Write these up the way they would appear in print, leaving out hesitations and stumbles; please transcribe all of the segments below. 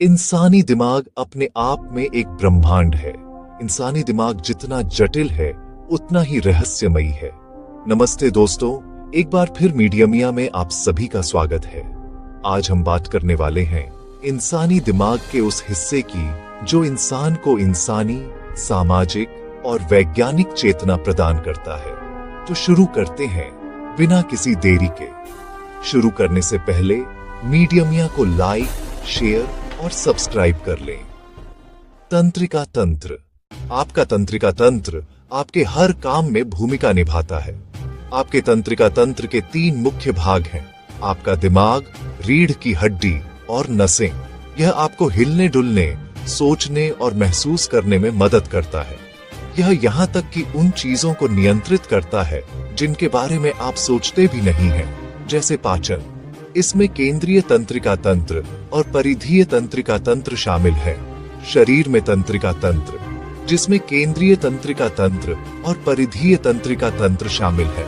इंसानी दिमाग अपने आप में एक ब्रह्मांड है। इंसानी दिमाग जितना जटिल है उतना ही रहस्यमयी है। नमस्ते दोस्तों, एक बार फिर मीडिया मिया में आप सभी का स्वागत है। आज हम बात करने वाले हैं इंसानी दिमाग के उस हिस्से की जो इंसान को इंसानी, सामाजिक और वैज्ञानिक चेतना प्रदान करता है। तो शुरू करते हैं बिना किसी देरी के। शुरू करने से पहले मीडिया मिया को लाइक, शेयर और सब्सक्राइब कर लें। तंत्रिका तंत्र। आपका तंत्रिका तंत्र आपके हर काम में भूमिका निभाता है। आपके तंत्रिका तंत्र के 3 मुख्य भाग हैं: आपका दिमाग, रीढ़ की हड्डी और नसें। यह आपको हिलने डुलने, सोचने और महसूस करने में मदद करता है। यह यहां तक कि उन चीजों को नियंत्रित करता है जिनके बारे में आप सोचते भी नहीं हैं, जैसे पाचन। इसमें केंद्रीय तंत्रिका तंत्र और परिधीय तंत्रिका तंत्र शामिल है। शरीर में तंत्रिका तंत्र, जिसमें केंद्रीय तंत्रिका तंत्र और परिधीय तंत्रिका तंत्र शामिल है।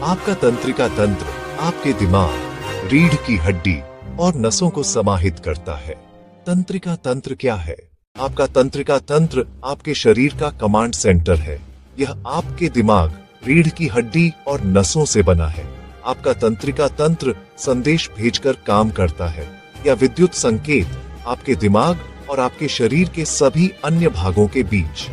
आपका तंत्रिका तंत्र आपके दिमाग, रीढ़ की हड्डी और नसों को समाहित करता है। तंत्रिका तंत्र क्या है? आपका तंत्रिका तंत्र आपके शरीर का कमांड सेंटर है। यह आपके दिमाग, रीढ़ की हड्डी और नसों से बना है। आपका तंत्रिका तंत्र संदेश भेजकर काम करता है या विद्युत संकेत आपके दिमाग और आपके शरीर के सभी अन्य भागों के बीच।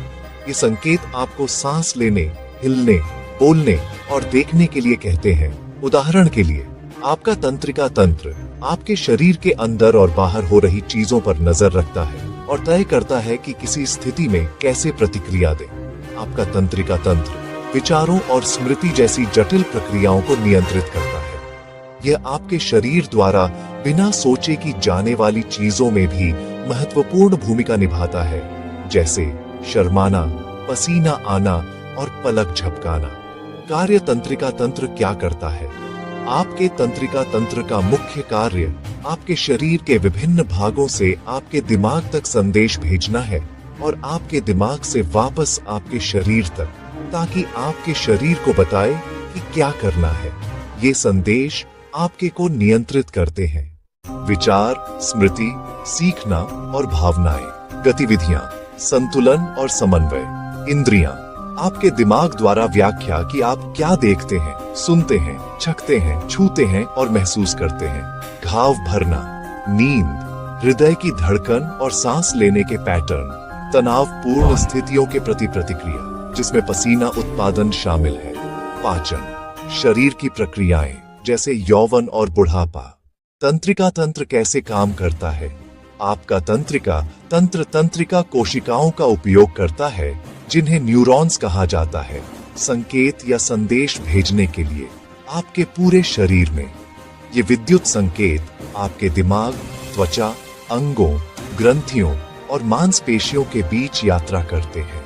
ये संकेत आपको सांस लेने, हिलने, बोलने और देखने के लिए कहते हैं। उदाहरण के लिए, आपका तंत्रिका तंत्र आपके शरीर के अंदर और बाहर हो रही चीजों पर नजर रखता है और तय करता है कि किसी स्थिति में कैसे प्रतिक्रिया दें। आपका तंत्रिका तंत्र विचारों और स्मृति जैसी जटिल प्रक्रियाओं को नियंत्रित करता है। यह आपके शरीर द्वारा बिना सोचे की जाने वाली चीजों में भी महत्वपूर्ण भूमिका निभाता है, जैसे शर्माना, पसीना आना और पलक झपकाना। कार्य तंत्रिका तंत्र क्या करता है? आपके तंत्रिका तंत्र का मुख्य कार्य आपके शरीर के विभिन्न भागों से आपके दिमाग तक संदेश भेजना है और आपके दिमाग से वापस आपके शरीर तक, ताकि आपके शरीर को बताए कि क्या करना है। ये संदेश आपके को नियंत्रित करते हैं। विचार, स्मृति, सीखना और भावनाएं। गतिविधियां, संतुलन और समन्वय। इंद्रियां, आपके दिमाग द्वारा व्याख्या कि आप क्या देखते हैं, सुनते हैं, चखते हैं, छूते हैं और महसूस करते हैं। घाव भरना, नींद, हृदय की धड़कन और सांस लेने के पैटर्न। तनावपूर्ण स्थितियों के प्रति प्रतिक्रिया, जिसमें पसीना उत्पादन शामिल है। पाचन, शरीर की प्रक्रियाएं जैसे यौवन और बुढ़ापा। तंत्रिका तंत्र कैसे काम करता है? आपका तंत्रिका तंत्र तंत्रिका कोशिकाओं का उपयोग करता है, जिन्हें न्यूरॉन्स कहा जाता है, संकेत या संदेश भेजने के लिए आपके पूरे शरीर में। ये विद्युत संकेत आपके दिमाग, त्वचा, अंगों, ग्रंथियों और मांसपेशियों के बीच यात्रा करते हैं।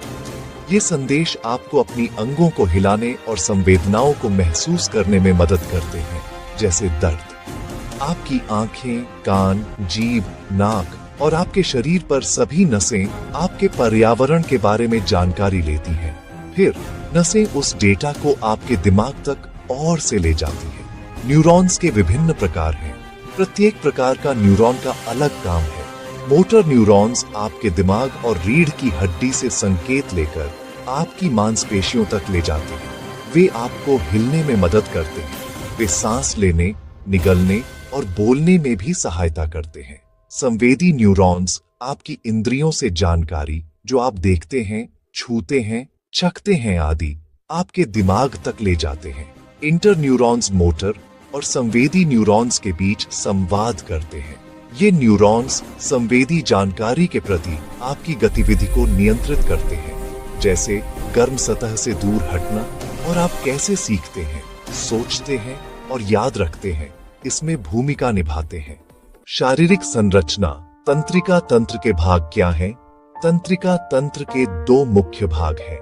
ये संदेश आपको अपनी अंगों को हिलाने और संवेदनाओं को महसूस करने में मदद करते हैं, जैसे दर्द। आपकी आंखें, कान, जीभ, नाक और आपके शरीर पर सभी नसें आपके पर्यावरण के बारे में जानकारी लेती हैं। फिर नसें उस डेटा को आपके दिमाग तक और से ले जाती हैं। न्यूरॉन्स के विभिन्न प्रकार हैं। प्रत्येक प्रकार का न्यूरॉन का अलग काम है। मोटर न्यूरॉन्स आपके दिमाग और रीढ़ की हड्डी से संकेत लेकर आपकी मांसपेशियों तक ले जाते हैं। वे आपको हिलने में मदद करते हैं। वे सांस लेने, निगलने और बोलने में भी सहायता करते हैं। संवेदी न्यूरॉन्स आपकी इंद्रियों से जानकारी, जो आप देखते हैं, छूते हैं, चखते हैं आदि, आपके दिमाग तक ले जाते हैं। इंटर न्यूरॉन्स मोटर और संवेदी न्यूरॉन्स के बीच संवाद करते हैं। ये न्यूरॉन्स संवेदी जानकारी के प्रति आपकी गतिविधि को नियंत्रित करते हैं, जैसे गर्म सतह से दूर हटना, और आप कैसे सीखते हैं, सोचते हैं और याद रखते हैं, इसमें भूमिका निभाते हैं। शारीरिक संरचना। तंत्रिका तंत्र के भाग क्या हैं? तंत्रिका तंत्र के 2 मुख्य भाग हैं।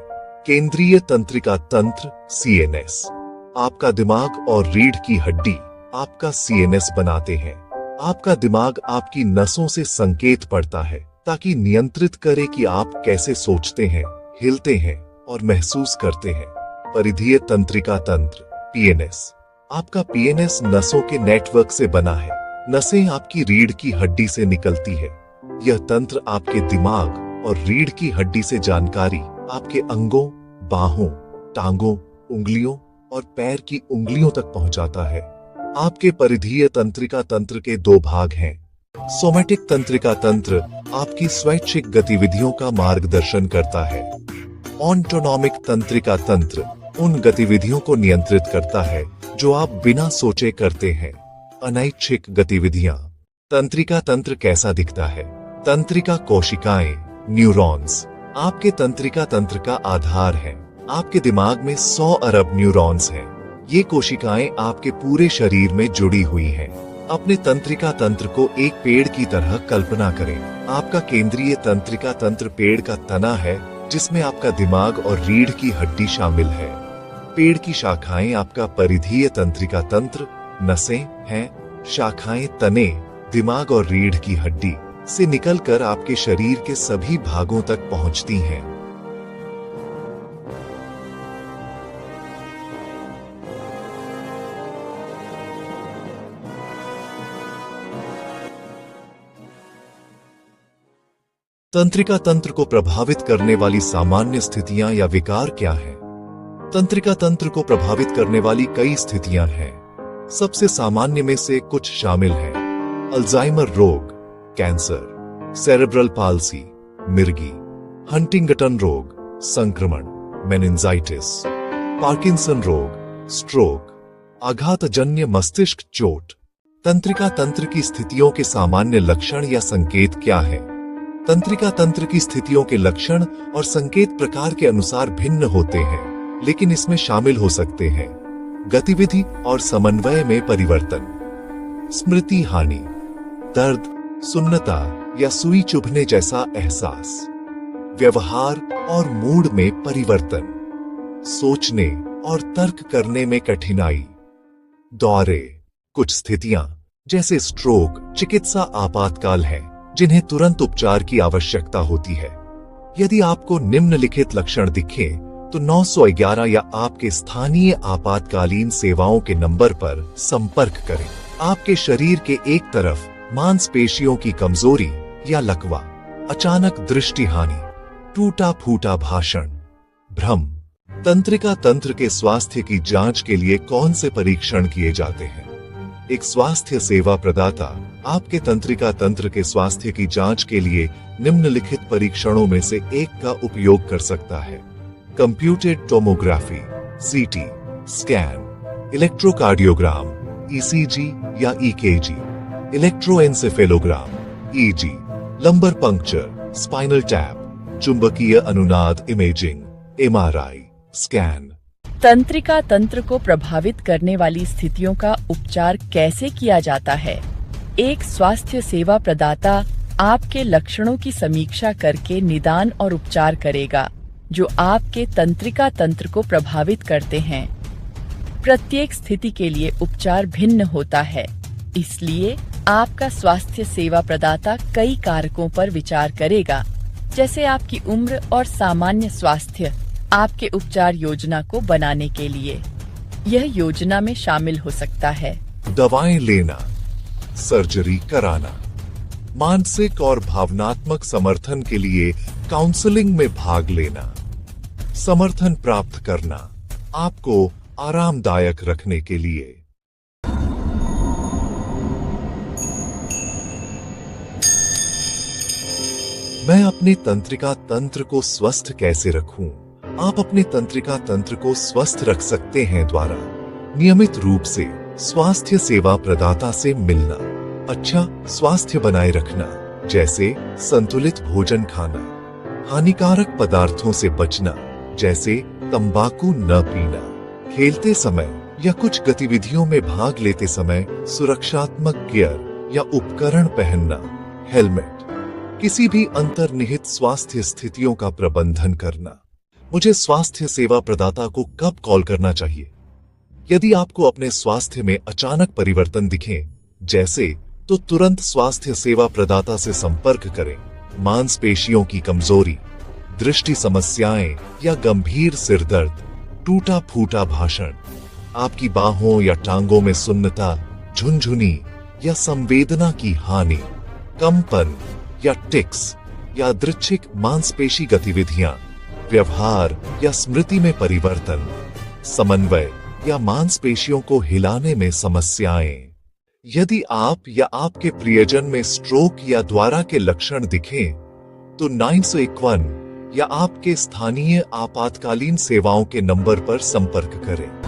केंद्रीय तंत्रिका तंत्र CNS। आपका दिमाग और रीढ़ की हड्डी आपका CNS बनाते हैं। आपका दिमाग आपकी नसों से संकेत पढ़ता है, ताकि नियंत्रित करे कि आप कैसे सोचते हैं, हिलते हैं और महसूस करते हैं। परिधीय तंत्रिका तंत्र PNS। आपका PNS नसों के नेटवर्क से बना है। नसें आपकी रीढ़ की हड्डी से निकलती है। यह तंत्र आपके दिमाग और रीढ़ की हड्डी से जानकारी आपके अंगों, बाहों, टांगों, उंगलियों और पैर की उंगलियों तक पहुंचाता है। आपके परिधीय तंत्रिका तंत्र के दो भाग हैं। सोमैटिक तंत्रिका तंत्र आपकी स्वैच्छिक गतिविधियों का मार्गदर्शन करता है। ऑटोनॉमिक तंत्रिका तंत्र उन गतिविधियों को नियंत्रित करता है जो आप बिना सोचे करते हैं। अनैच्छिक गतिविधियां। तंत्रिका तंत्र कैसा दिखता है? तंत्रिका कोशिकाएं, न्यूरॉन्स आपके तंत्रिका तंत्र का आधार है। आपके दिमाग में 100 अरब न्यूरॉन्स हैं। ये कोशिकाएं आपके पूरे शरीर में जुड़ी हुई हैं। अपने तंत्रिका तंत्र को एक पेड़ की तरह कल्पना करें। आपका केंद्रीय तंत्रिका तंत्र पेड़ का तना है, जिसमें आपका दिमाग और रीढ़ की हड्डी शामिल है। पेड़ की शाखाएं आपका परिधीय तंत्रिका तंत्र, नसें हैं। शाखाएं तने, दिमाग और रीढ़ की हड्डी से निकलकर आपके शरीर के सभी भागों तक पहुंचती हैं। तंत्रिका तंत्र को प्रभावित करने वाली सामान्य स्थितियां या विकार क्या हैं? तंत्रिका तंत्र को प्रभावित करने वाली कई स्थितियां हैं। सबसे सामान्य में से कुछ शामिल हैं: अल्जाइमर रोग, कैंसर, सेरेब्रल पाल्सी, मिर्गी, हंटिंगटन रोग, संक्रमण, मेनिंजाइटिस, पार्किंसन रोग, स्ट्रोक, आघातजन्य मस्तिष्क चोट। तंत्रिका तंत्र की स्थितियों के सामान्य लक्षण या संकेत क्या हैं? तंत्रिका तंत्र की स्थितियों के लक्षण और संकेत प्रकार के अनुसार भिन्न होते हैं, लेकिन इसमें शामिल हो सकते हैं: गतिविधि और समन्वय में परिवर्तन, स्मृति हानि, दर्द, सुन्नता या सुई चुभने जैसा एहसास, व्यवहार और मूड में परिवर्तन, सोचने और तर्क करने में कठिनाई, दौरे। कुछ स्थितियां जैसे स्ट्रोक चिकित्सा आपातकाल हैं, जिन्हें तुरंत उपचार की आवश्यकता होती है। यदि आपको निम्नलिखित लक्षण दिखें तो 911 या आपके स्थानीय आपातकालीन सेवाओं के नंबर पर संपर्क करें। आपके शरीर के एक तरफ मांसपेशियों की कमजोरी या लकवा, अचानक दृष्टि हानि, टूटा फूटा भाषण, भ्रम। तंत्रिका तंत्र के स्वास्थ्य की जांच के लिए कौन से परीक्षण किए जाते हैं? एक स्वास्थ्य सेवा प्रदाता आपके तंत्रिका तंत्र के स्वास्थ्य की जांच के लिए निम्नलिखित परीक्षणों में से एक का उपयोग कर सकता है: computed tomography, CT scan, electrocardiogram, ECG या EKG, electroencephalogram, EEG, lumbar puncture, spinal tap, चुंबकीय अनुनाद इमेजिंग, एमआरआई स्कैन। तंत्रिका तंत्र को प्रभावित करने वाली स्थितियों का उपचार कैसे किया जाता है? एक स्वास्थ्य सेवा प्रदाता आपके लक्षणों की समीक्षा करके निदान और उपचार करेगा जो आपके तंत्रिका तंत्र को प्रभावित करते हैं। प्रत्येक स्थिति के लिए उपचार भिन्न होता है, इसलिए आपका स्वास्थ्य सेवा प्रदाता कई कारकों पर विचार करेगा, जैसे आपकी उम्र और सामान्य स्वास्थ्य, आपके उपचार योजना को बनाने के लिए। यह योजना में शामिल हो सकता है: दवाएं लेना, सर्जरी कराना, मानसिक और भावनात्मक समर्थन के लिए काउंसलिंग में भाग लेना, समर्थन प्राप्त करना, आपको आरामदायक रखने के लिए। मैं अपने तंत्रिका तंत्र को स्वस्थ कैसे रखूं? आप अपने तंत्रिका तंत्र को स्वस्थ रख सकते हैं द्वारा नियमित रूप से स्वास्थ्य सेवा प्रदाता से मिलना, अच्छा स्वास्थ्य बनाए रखना, जैसे संतुलित भोजन खाना, हानिकारक पदार्थों से बचना, जैसे तंबाकू न पीना, खेलते समय या कुछ गतिविधियों में भाग लेते समय सुरक्षात्मक गियर या उपकरण पहनना, हेलमेट, किसी भी अंतर्निहित स्वास्थ्य स्थितियों का प्रबंधन करना। मुझे स्वास्थ्य सेवा प्रदाता को कब कॉल करना चाहिए? यदि आपको अपने स्वास्थ्य में अचानक परिवर्तन दिखें, जैसे, तो तुरंत स्वास्थ्य सेवा प्रदाता से संपर्क करें। मांसपेशियों की कमजोरी, दृष्टि समस्याएं या गंभीर सिरदर्द, टूटा फूटा भाषण, आपकी बाहों या टांगों में सुन्नता, झुनझुनी या संवेदना की हानि, कंपन, या टिक्स, यादृच्छिक मांसपेशी गतिविधियां, व्यवहार या स्मृति में परिवर्तन, समन्वय या मांसपेशियों को हिलाने में समस्याएं। यदि आप या आपके प्रियजन में स्ट्रोक या द्वारा के लक्षण दिखें, तो 911 या आपके स्थानीय आपातकालीन सेवाओं के नंबर पर संपर्क करें।